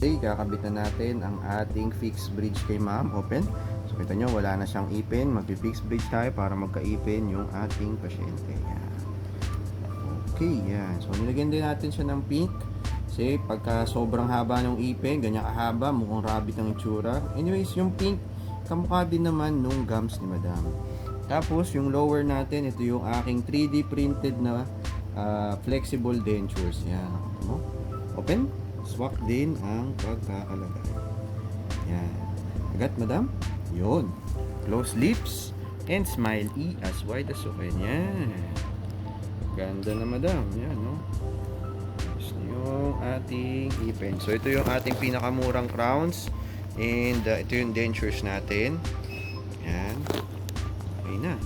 Okay, kakabit na natin ang ating fixed bridge kay ma'am. Open. So kita nyo, wala na siyang ipin. Magpi-fixed bridge tayo para magkaipin yung ating pasyente. Yan. Okay, yan. So nilagyan din natin siya ng pink. Kasi pagka sobrang haba ng ipin, ganyan kahaba, mukhang rabbit ang itsura. Anyways, yung pink, kamukha din naman nung gums ni madam. Tapos yung lower natin, ito yung aking 3D printed na flexible dentures. Yan. Open. Swak din ang pagkakalagay. Yan. Agad, madam? Yun. Close lips and smile as wide as you can. Yan. Ganda na, madam. Yan, no? Gusto yung ating ipin. So, ito yung ating pinakamurang crowns. And ito yung dentures natin. Yan. Okay na.